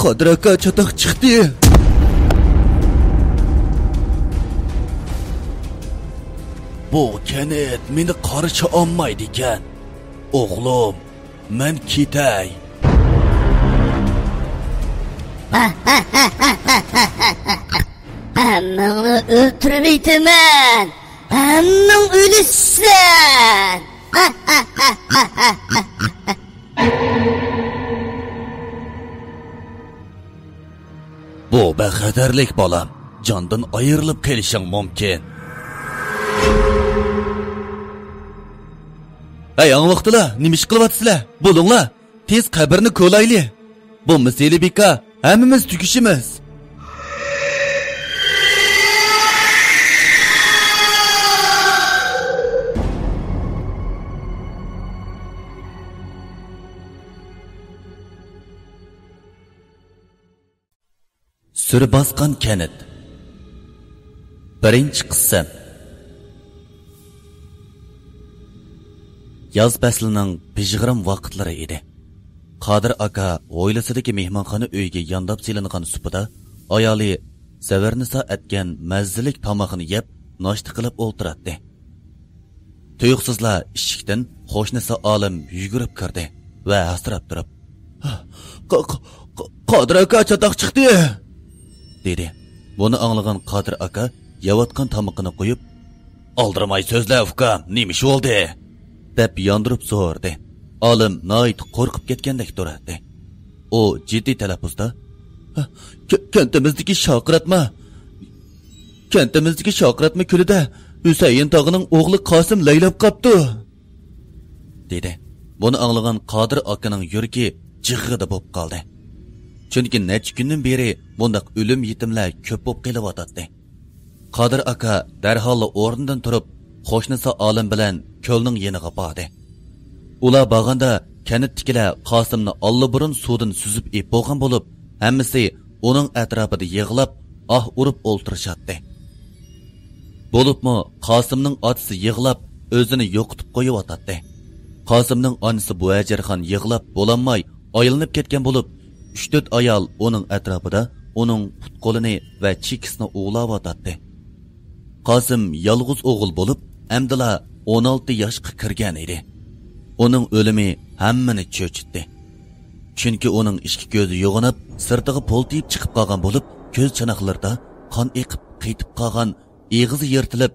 Qodir aka chatoq chiqdi. Bu Kenet meni qarshi olmaydi ekan. O'g'lim, men ketay. Hammangni o'ltirib aytaman. Hammang o'lishsan. Bu baxatarlik bolam. Jondan ayrilib kelishing mumkin. Ey anvaqtlar, nima ish qilyapsizlar? Bo'linglar, tez qabrni ko'layli. Bu masala beka, hammamiz tugishimiz. Sür basqan Kenet. Birinchi qissa. Yoz faslining pijg'irim vaqtlari edi. Qodir aka oilasidagi mehmonxona uyiga yondab silingan supida ayoli Savarnisa etgan mazzilik tomoqni yeb, noshta qilib o'ltiradi. Tuyuqsizlar eshikdan qo'shnisi Olim yugurib kirdi va hasrab turib, "Qodir aka chatoq chiqdi" dedi. Buni anglagan Qodir aka yeyotgan tomoqni qo'yib, "Oldirmay so'zla ukam, nima ish bo'ldi?" deb yondirib so'radi. Olim noyit qo'rqib ketgandek turadi. O jiddiy talaffuzda, "Kentimizdagi shoqiratma kulida Husayn tog'ining o'g'li Qosim laylab qopti" dedi. Buni anglagan Qodir akaning yuragi jig'ida bo'lib qoldi. Chunki necha kundan beri bundaq o'lim yetimlar ko'p bo'lib kelyotdi. Qodir aka darhol o'rnidan turib, qo'shnisi Olim bilan ko'lning yeniga bordi. Ular bag'anda kanitdikilar Qosimni allaburun suvdan suzib ep bo'lgan bo'lib, hammasi uning atrofida yig'lab, urib o'ltirishadi. Bo'libmi Qosimning otasi yig'lab o'zini yo'qotib qo'yib-otadi. Qosimning onasi Buajarxon yig'lab bo'lanmay aylanib ketgan bo'lib, 3-4 ayol uning atrofida uning put-qo'lini va chekisini o'g'lab-otadi. Qosim yolg'iz o'g'il bo'lib, amdila 16 yoshga kirgan edi. Uning o'limi hammani cho'chitdi. Chunki uning ichki ko'zi yo'g'inib, sirtiga poltiyib chiqib qolgan bo'lib, ko'z chanoqlarida qon eqib qaytib qolgan, eg'izi yirtilib,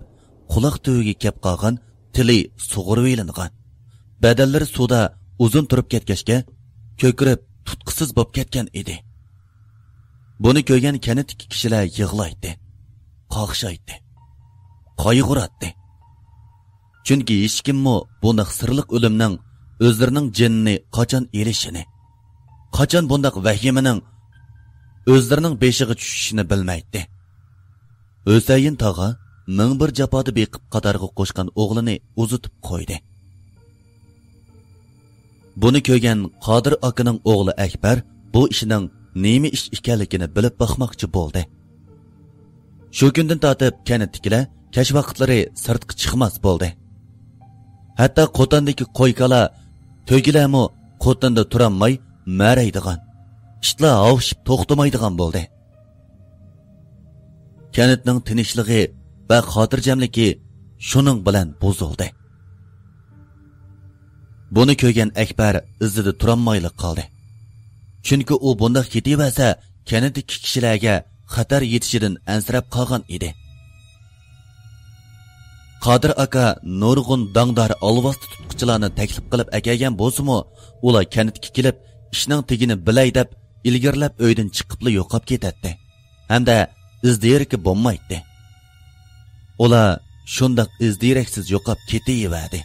quloq tuviga kelib qolgan, tili sug'urib elingan. Badallari suvda uzun turib ketgachga, ko'kirib tutqisiz bo'lib ketgan edi. Buni ko'rgan kanitdagi kishilar yig'laydi, qoqshaydi, qayg'uradi. Chunki hech kimmi bunday sirliq o'limning o'zlarining jinni qachon elishini, qachon bunday vahimaning o'zlarining beshiga tushishini bilmaydi. Husayn tog'a ming bir jafoda beqib qatorga qo'shgan o'g'lini uzitib qo'ydi. Buni ko'rgan Qodir akaning o'g'li Akbar bu ishining nima ish ekanligini bilib baxmoqchi bo'ldi. Shu kundan tortib kanitdikilar kech vaqtlari sirtqa chiqmas bo'ldi. Hatto Qotandagi qo'ykala to'gilarmi Qotanda turamay maraydigan, ishlar avshib to'xtamaydigan bo'ldi. Kanitning tinchligi va xotirjamligi shuning bilan buzildi. Buni ko'rgan Akbar izzida turammayli qoldi. Chunki u bunday ketaversa, kanitdagi kishilarga xatar yetishidan ansirab qolgan edi. Qodir aka nurg'un dangdar alvasti tutqichilarni taklif qilib akagan bo'lsa-mu, ular kanitga kelib, ishning tegini bilay deb ilgirlab uydan chiqibli yo'qab ketadi. Hamda izdirki bo'lmaydi. Ular shundoq izdiraksiz yo'qab ketaverdi.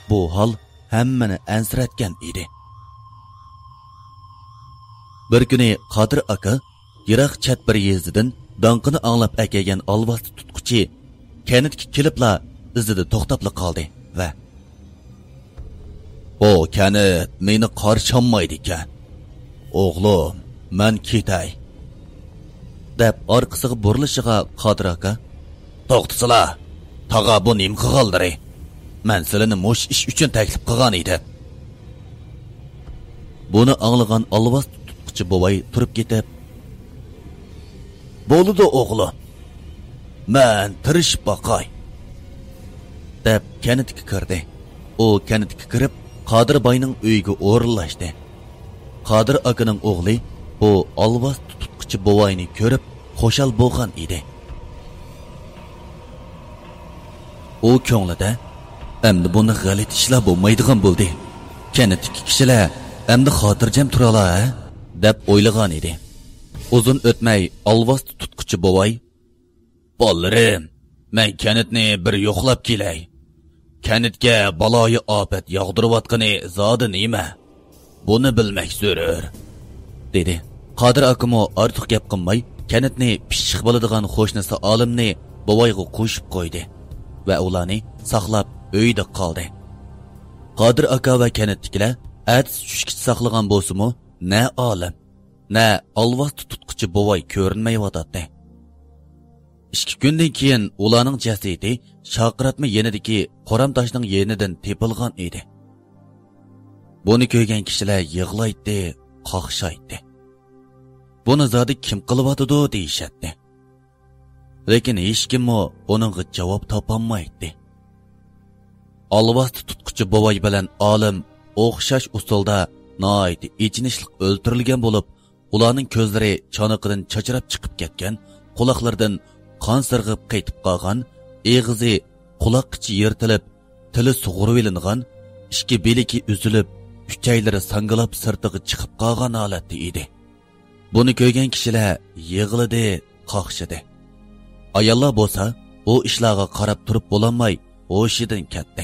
Bu hol hammani ansratgan edi. Bir kuni Qodir aka yiroq chat bir yezdidan donqini anglab akagan alvasti tutqichi kanitga kelibla izida to'xtabli qoldi va "O kanit meni qarshamaydi ekan. O'g'lim, men ketay" deb orqasiga burilishiga Qodir aka "To'xtasizlar. Tog'a bu nim qilg'aldiri. Men sizlarni mush ish uchun taklif qilgan edim." Buni anglagan alvas tutqıcı bovay turib ketib, "Bo'ldi o'g'lim. Men tirishib baqay" deb kanitga kirdi. O kanitga kirib, Qodir boyning uyiga o'rinlashdi. Qodir akaning o'g'li bu olvos tutqıcı bovayni ko'rib, xo'shal bo'lgan edi. O ko'nglida, "Endi buni g'alati ishlar bo'lmaydigan bo'ldi. Kanitdagi kishilar endi xotirjam turalar" deb o'ylagan edi. Uzun o'tmay olvos tutqıcı bovay, "Bollarim, men kanitni bir yo'qlab kelay. Kanitga baloyi ofat yog'dirayotgani zodi nima? Buni bilmak zarur" dedi. Qodir akamo ortiq gap qilmay, kanitni pishiq bo'ladigan qo'shnisi olimni bovayga qo'shib qo'ydi va ularni saqlab uyda qoldi. Qodir aka va kanitdikilar atis tushkich saqlagan bo'lsa-mu, na olim, na olvos tutqıcı bovay ko'rinmayotdi. 2 kundan keyin ularning jasadi Shoqiratma yenidagi Qoramtoshning yenidan tepilgan edi. Buni ko'rgan kishilar yig'laydi, qoqshaydi. Buni zodi kim qilyotdi deyishadi. Lekin hech kim uningga javob topolmaydi. Olvos tutqıcı bovay bilan olim o'xshash usulda noit ichinishlik o'ltirilgan bo'lib, ularning ko'zlari choniqidan chachirab chiqib ketgan, quloqlaridan qon sirg'ib qaytib qolgan, eg'izi quloqqichi yirtilib, tili sug'urib ilingan, ikki beliki uzilib, uchaylari sangilab sirtiga chiqib qolgan holatda edi. Buni ko'rgan kishilar yig'ladi, qoqshidi. Ayollar bo'lsa, u ishlarga qarab turib bo'lolmay, o'shidan ketdi.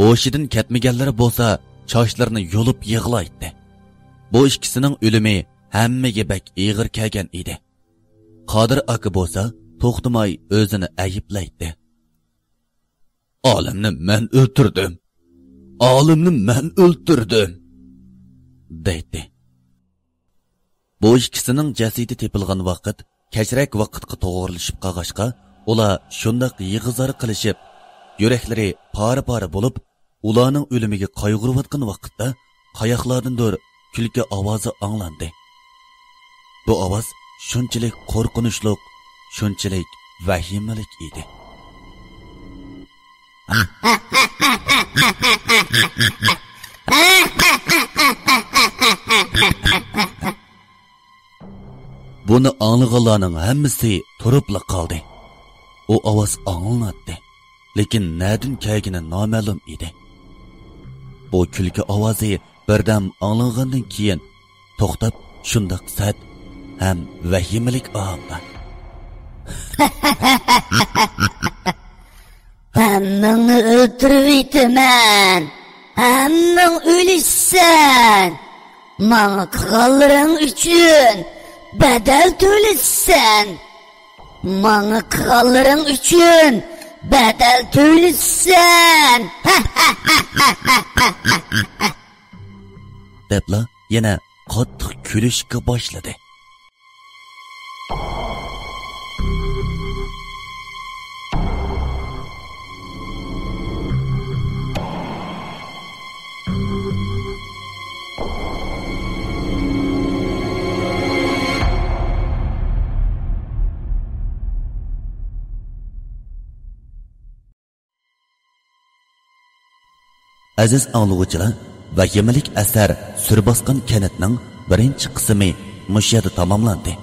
O'shidan ketmaganlari bo'lsa, choshlarini yo'lib yig'laydi. Bu ikkisining o'limi hammaga bak ig'ir kelgan edi. Qodir aka bo'lsa, to'xtamay o'zini ayiblaydi. "Olimni men o'ltirdim. Olimni men o'ltirdim" deydi. Bu ikkisining jasadi tepilgan vaqt kechrak vaqtga to'g'rilishib qolg'ashqa, ular shundoq yig'izar qilishib, yuraklari pora-pora bo'lib, ularning o'limiga qayg'urayotgan vaqtda qayoqlardandir kulki ovozi anglandi. Bu ovoz shunchalik qo'rqinchli, shunchalik vahimalik edi. Buni anglaganlarning hammasi turibla qoldi. O ovoz anglanadi, lekin nadin kelgani noma'lum edi. Bu kulki ovozi birdam anglangandan keyin to'xtab, shundoq sad ham vahimalik ohangda. "Hammangni o'ltirib etaman. Hammang o'lishsan. Menga qilganlaring uchun badal to'lasan. Menga qilganlaring uchun badal to'lasan." debla yana qattiq kulishga boshladi. Aziz anglag'uchilar, vahimalik asar Surbosqin kanitning birinchi qismi mush yerda tamomlandi.